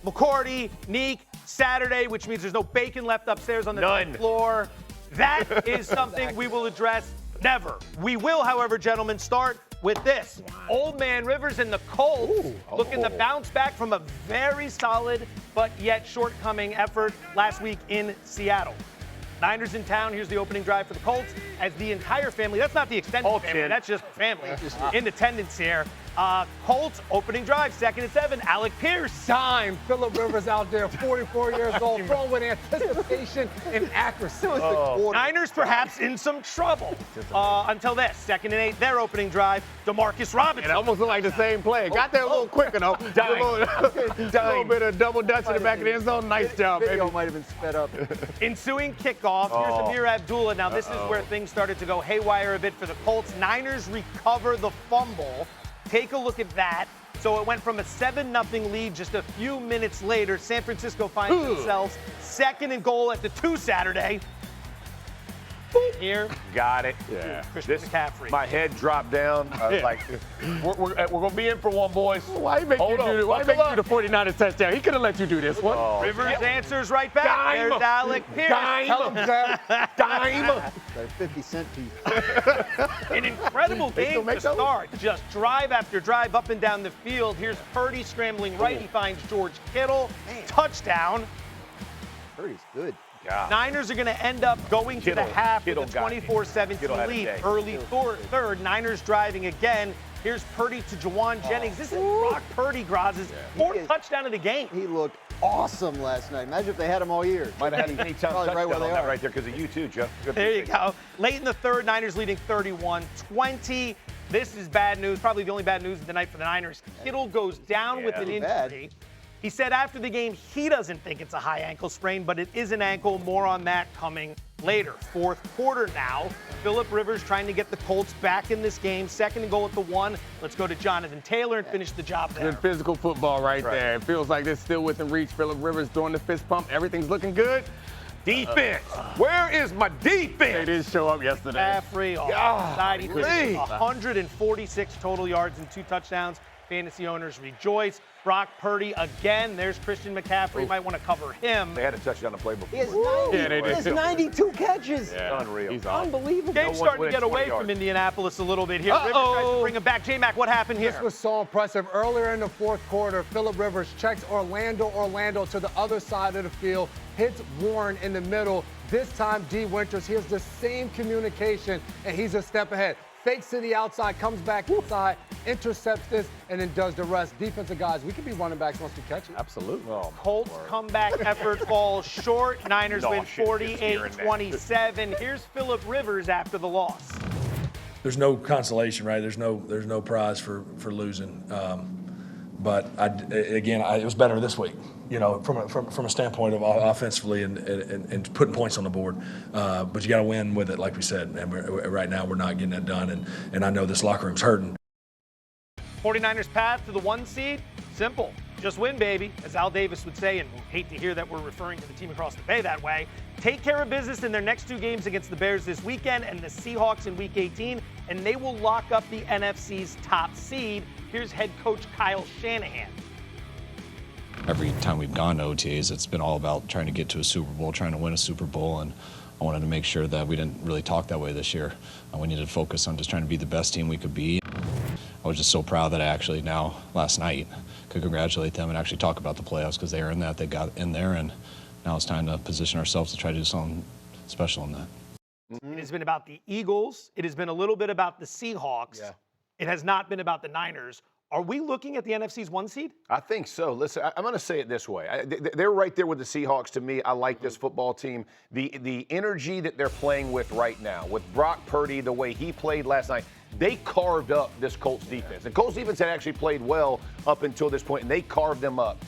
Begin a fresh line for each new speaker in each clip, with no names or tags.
McCourty, Neek, Saturday, which means there's no bacon left upstairs on the ninth floor. That is something we will address never. We will, however, gentlemen, start with this. Old Man Rivers and the Colts looking to bounce back from a very solid but yet shortcoming effort last week in Seattle. Niners in town. Here's the opening drive for the Colts as the entire family, that's not the extended family, that's just family, in attendance here. Colts opening drive, 2nd and 7. Alec Pierce.
Time. Phillip Rivers out there, 44 years old, throwing with anticipation and accuracy.
Niners perhaps in some trouble until this. 2nd and 8, their opening drive. Demarcus Robinson.
It almost looked like the same play. Got there a little quicker, though. A little bit of double dutch in the back of the end zone. Nice job, baby.
Video might have been sped up.
Ensuing kickoff. Here's Amir Abdullah. Now, this is where things started to go haywire a bit for the Colts. Niners recover the fumble. Take a look at that. So it went from a 7-0 lead just a few minutes later. San Francisco finds themselves 2nd and goal at the 2 Saturday. Here.
Got it.
Yeah. Christian McCaffrey.
My head dropped down. I was like, we're going to be in for one, boys.
Why make you do the 49ers touchdown? He could have let you do this one.
Rivers answers right back. There's Alec Pierce.
Dime.
50-cent piece.
An incredible game to start. Just drive after drive up and down the field. Here's Purdy scrambling right. He finds George Kittle. Touchdown.
Purdy's good.
Yeah.
Niners are going to end up going to the half with a 24-17 lead. Early third, Niners driving again. Here's Purdy to Jawan Jennings. This is Brock Purdy, Graz's fourth touchdown of the game.
He looked awesome last night. Imagine if they had him all year.
Might have had an anytime touchdown
right where they are.
right there because of you too, Joe.
There you go. Late in the third, Niners leading 31-20. This is bad news, probably the only bad news of the night for the Niners. Kittle goes down with an injury. He said after the game he doesn't think it's a high ankle sprain, but it is an ankle. More on that coming later. Fourth quarter now. Phillip Rivers trying to get the Colts back in this game. 2nd and goal at the 1. Let's go to Jonathan Taylor and finish the job there.
Good physical football right there. It feels like this still within reach. Phillip Rivers doing the fist pump. Everything's looking good.
Defense. Where is my defense?
They didn't show up yesterday.
McCaffrey offside. He finished 146 total yards and 2 touchdowns. Fantasy owners rejoice. Brock Purdy again. There's Christian McCaffrey. Might want to cover him.
They had a touchdown to play before.
He has 92 catches.
Yeah. Unreal.
He's unbelievable.
Game's starting to get away from Indianapolis a little bit here. Rivers tries to bring him back. J-Mac, what happened here?
This was so impressive. Earlier in the fourth quarter, Phillip Rivers checks Orlando to the other side of the field, hits Warren in the middle. This time, D. Winters hears the same communication, and he's a step ahead. Fakes to the outside, comes back inside, intercepts this, and then does the rest. Defensive guys, we could be running backs once we catch it.
Absolutely.
Colts comeback effort falls short. Niners win 48-27. Here's Phillip Rivers after the loss.
There's no consolation, right? There's no prize for losing. But it was better this week, you know, from a standpoint of offensively and putting points on the board. But you got to win with it, like we said. And right now we're not getting that done. And I know this locker room's hurting.
49ers path to the 1 seed, simple. Just win, baby, as Al Davis would say, and we'll hate to hear that we're referring to the team across the bay that way. Take care of business in their next 2 games against the Bears this weekend and the Seahawks in Week 18, and they will lock up the NFC's top seed. Here's head coach Kyle Shanahan.
Every time we've gone to OTAs, it's been all about trying to get to a Super Bowl, trying to win a Super Bowl, and I wanted to make sure that we didn't really talk that way this year. We needed to focus on just trying to be the best team we could be. I was just so proud that I actually now, last night, could congratulate them and actually talk about the playoffs because they earned that. They got in there, and now it's time to position ourselves to try to do something special in that.
It has been about the Eagles. It has been a little bit about the Seahawks. Yeah. It has not been about the Niners. Are we looking at the NFC's 1 seed?
I think so. Listen, I'm going to say it this way. They're right there with the Seahawks to me. I like this football team. The energy that they're playing with right now, with Brock Purdy, the way he played last night, they carved up this Colts defense. The Colts defense had actually played well up until this point, and they carved them up.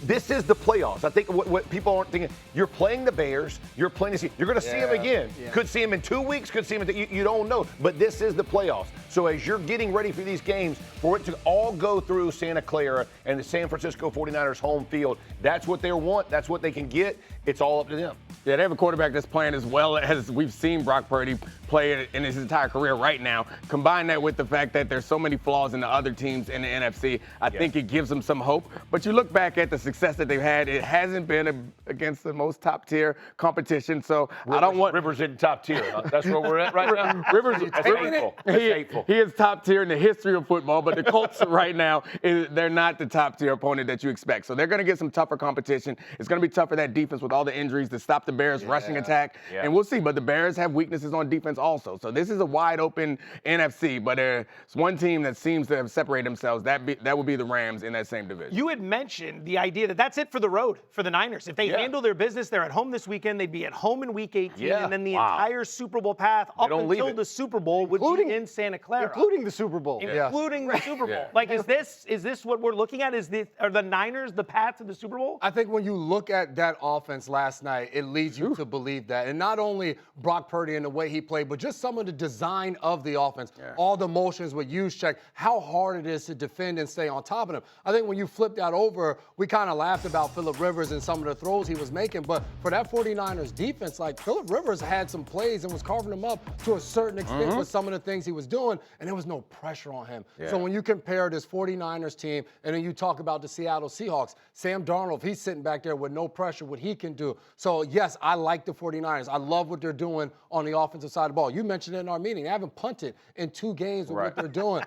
This is the playoffs. I think what people aren't thinking, you're playing the Bears, you're playing the Seahawks. You're going to see them again. Yeah. Could see them in 2 weeks, could see them you don't know. But this is the playoffs. So as you're getting ready for these games, for it to all go through Santa Clara and the San Francisco 49ers home field, that's what they want. That's what they can get. It's all up to them.
Yeah, they have a quarterback that's playing as well as we've seen Brock Purdy play in his entire career right now. Combine that with the fact that there's so many flaws in the other teams in the NFC, I think it gives them some hope. But you look back at the success that they've had, it hasn't been against the most top-tier competition. So I don't want
Rivers in top tier. That's where we're at right now.
Rivers.
That's hateful. That's hateful.
He is top tier in the history of football, but the Colts right now, they're not the top tier opponent that you expect. So they're going to get some tougher competition. It's going to be tough for that defense with all the injuries to stop the Bears' rushing attack. And we'll see. But the Bears have weaknesses on defense also. So this is a wide open NFC. But there's one team that seems to have separated themselves. That would be the Rams in that same division.
You had mentioned the idea that that's it for the road for the Niners. If they handle their business, they're at home this weekend. They'd be at home in Week 18, and then the entire Super Bowl path up until the Super Bowl would be in Santa Clara,
including the Super Bowl.
Including the Super Bowl. Like, is this what we're looking at? Are the Niners the path to the Super Bowl?
I think when you look at that offense last night, it leads you to believe that. And not only Brock Purdy and the way he played, but just some of the design of the offense. All the motions with use check, how hard it is to defend and stay on top of them. I think when you flip that over, we kind of laughed about Phillip Rivers and some of the throws he was making. But for that 49ers defense, like, Phillip Rivers had some plays and was carving them up to a certain extent with some of the things he was doing, and there was no pressure on him. So when you compare this 49ers team and then you talk about the Seattle Seahawks, Sam Darnold, he's sitting back there with no pressure, what he can do. So, yes, I like the 49ers. I love what they're doing on the offensive side of the ball. You mentioned it in our meeting. They haven't punted in 2 games with what they're doing.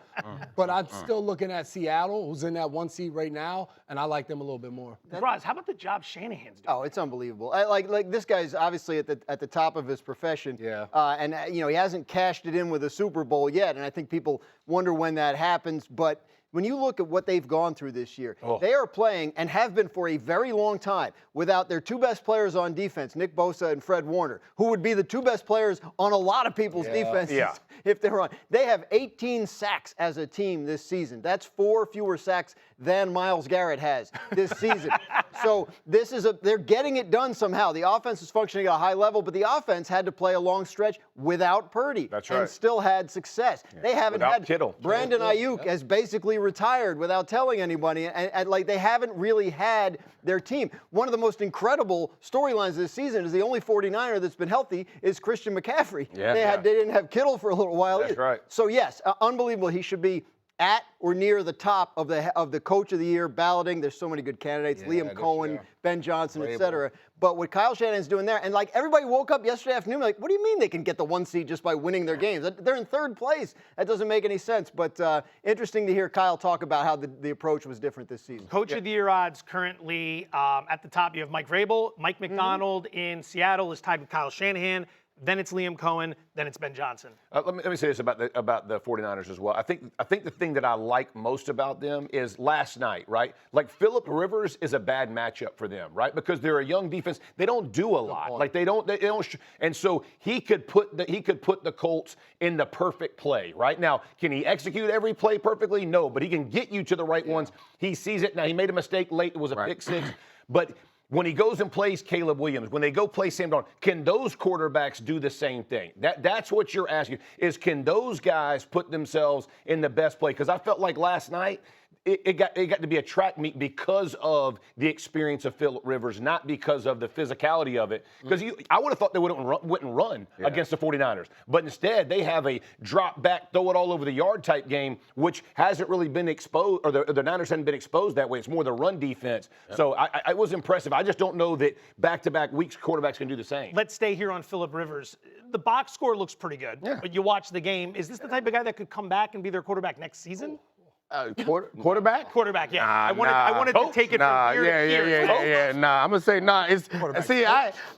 But I'm still looking at Seattle, who's in that 1 seed right now, and I like them a little bit more.
Roz, how about the job Shanahan's doing?
Oh, it's unbelievable. Like this guy's obviously at the top of his profession. And he hasn't cashed it in with a Super Bowl yet, and I think people wonder when that happens. But when you look at what they've gone through this year, they are playing and have been for a very long time without their 2 best players on defense, Nick Bosa and Fred Warner, who would be the 2 best players on a lot of people's defenses if they're on. They have 18 sacks as a team this season. That's 4 fewer sacks than Myles Garrett has this season. So they're getting it done somehow. The offense is functioning at a high level, but the offense had to play a long stretch without Purdy.
That's right.
And still had success. They haven't
Without
had
Kittle.
Brandon Ayuk has basically retired without telling anybody, and like they haven't really had their team. One of the most incredible storylines this season is the only 49er that's been healthy is Christian McCaffrey. They didn't have Kittle for a little while either.
Right.
So yes, unbelievable. He should be at or near the top of the Coach of the Year balloting. There's so many good candidates: Liam Cohen, Ben Johnson, etc. But what Kyle Shanahan's doing there, and like everybody woke up yesterday afternoon like, what do you mean they can get the 1 seed just by winning their games? They're in 3rd place. That doesn't make any sense. But interesting to hear Kyle talk about how the approach was different this season.
Coach of the Year odds currently at the top. You have Mike Vrabel. Mike McDonald in Seattle is tied with Kyle Shanahan. Then it's Liam Cohen. Then it's Ben Johnson.
Let me say this about the 49ers as well. I think the thing that I like most about them is last night, right? Like Phillip Rivers is a bad matchup for them, right? Because they're a young defense. They don't do a lot. Like they don't. And so he could put the Colts in the perfect play, right? Now, can he execute every play perfectly? No, but he can get you to the right ones. He sees it. Now he made a mistake late. It was a pick 6, but. When he goes and plays Caleb Williams, when they go play Sam Darnold, can those quarterbacks do the same thing? That's what you're asking, is can those guys put themselves in the best play? Because I felt like last night, it got to be a track meet because of the experience of Phillip Rivers, not because of the physicality of it. Because I would have thought they wouldn't run against the 49ers. But instead, they have a drop back, throw it all over the yard type game, which hasn't really been exposed, or the Niners haven't been exposed that way. It's more the run defense. So I was impressive. I just don't know that back-to-back weeks quarterbacks can do the same.
Let's stay here on Phillip Rivers. The box score looks pretty good, but you watch the game. Is this the type of guy that could come back and be their quarterback next season?
Quarterback?
Quarterback, yeah. I wanted to take it from here to here.
Nah, I'm gonna say nah.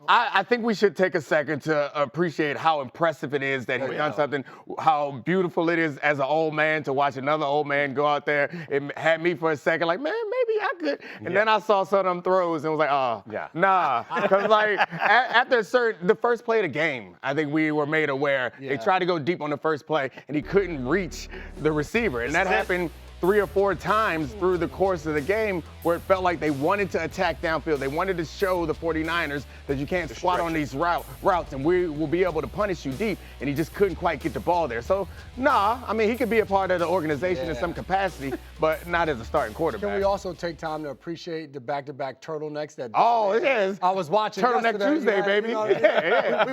I think we should take a second to appreciate how impressive it is that he's done something. How beautiful it is as an old man to watch another old man go out there. It had me for a second, like, man, maybe I could. And then I saw some of them throws and was like, nah. Because like after the first play of the game, I think we were made aware. They tried to go deep on the first play and he couldn't reach the receiver, and that happened 3 or 4 times through the course of the game where where it felt like they wanted to attack downfield. They wanted to show the 49ers that you can't squat on these routes and we will be able to punish you deep, and he just couldn't quite get the ball there. So, I mean, he could be a part of the organization in some capacity, but not as a starting quarterback.
Can we also take time to appreciate the back-to-back turtleneck that?
Oh, it is.
I was watching
Turtleneck Tuesday, baby.
We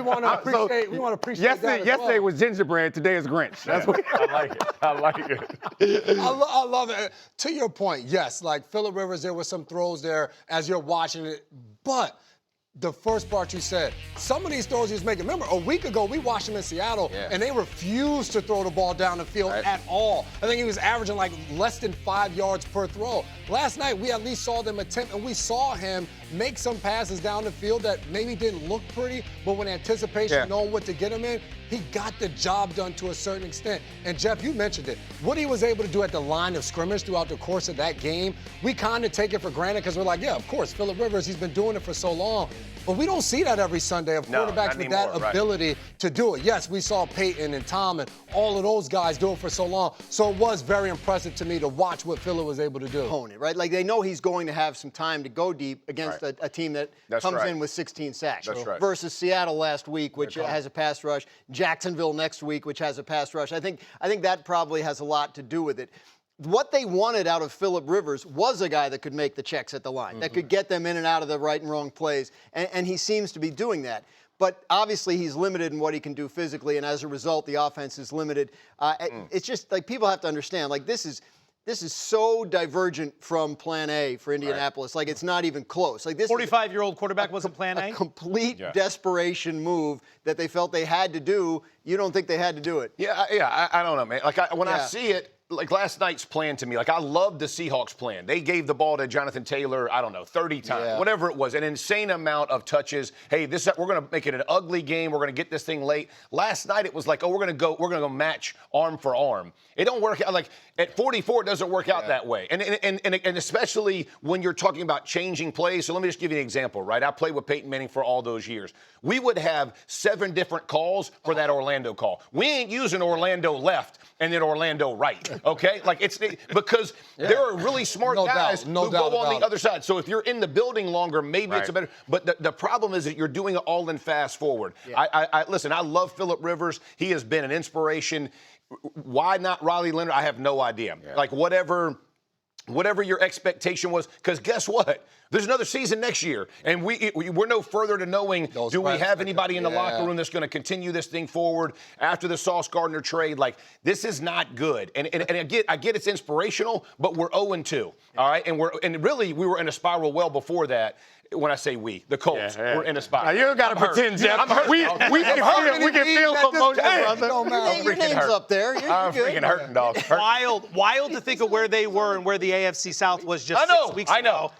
want to appreciate. We want to appreciate that as
yesterday
well.
was gingerbread. Today is Grinch. That's what
I like it. I like it.
I love it. To your point, yes, like Phillip Rivers, there were some throws there as you're watching it, but the first part you said, some of these throws he was making. Remember, a week ago, we watched him in Seattle, and they refused to throw the ball down the field at all. I think he was averaging like less than 5 yards per throw. Last night, we at least saw them attempt, and we saw him make some passes down the field that maybe didn't look pretty, but with anticipation, knowing what to get him in, he got the job done to a certain extent. And Jeff, you mentioned it. What he was able to do at the line of scrimmage throughout the course of that game, we kind of take it for granted because we're like, yeah, of course, Phillip Rivers, he's been doing it for so long. But we don't see that every Sunday of quarterbacks with that ability to do it. Yes, we saw Peyton and Tom and all of those guys do it for so long. So it was very impressive to me to watch what Phillip was able to do.
Right? Like they know he's going to have some time to go deep against a team that comes in with 16 sacks. Versus Seattle last week, which has a pass rush. Jacksonville next week, which has a pass rush. I think that probably has a lot to do with it. What they wanted out of Phillip Rivers was a guy that could make the checks at the line, that could get them in and out of the right and wrong plays, and he seems to be doing that. But obviously he's limited in what he can do physically, and as a result, the offense is limited. It's just like people have to understand, like this is so divergent from Plan A for Indianapolis. Like it's not even close. Like this
45-year-old quarterback wasn't Plan A?
A complete desperation move that they felt they had to do. You don't think they had to do it?
I don't know, man. Like when I see it, like last night's plan to me, like I loved the Seahawks plan. They gave the ball to Jonathan Taylor, I don't know, 30 times, whatever it was, an insane amount of touches. Hey, we're going to make it an ugly game. We're going to get this thing late. Last night it was like, we're going to go match arm for arm. It don't work out. Like at 44, it doesn't work out that way. And especially when you're talking about changing plays. So let me just give you an example, right? I played with Peyton Manning for all those years. We would have 7 different calls for that Orlando call. We ain't using Orlando left and then Orlando right. Okay, like it's because there are really smart guys who go on the other side. So if you're in the building longer, maybe it's a better. But the problem is that you're doing it all in fast forward. Listen, I love Phillip Rivers. He has been an inspiration. Why not Riley Leonard? I have no idea. Like whatever your expectation was, because guess what? There's another season next year, and we're no further to knowing, do we have anybody in the locker room that's going to continue this thing forward after the Sauce Gardner trade? Like, this is not good. And I get it's inspirational, but we're 0-2, all right? And really, we were in a spiral well before that. When I say we, the Colts, we're in a spot.
You don't got to pretend, Jeff.
I'm hurt.
We can feel some emotion, brother.
Your name's up there.
I'm freaking hurting, dog.
Wild to think of where they were and where the AFC South was just 6 weeks ago.
I know.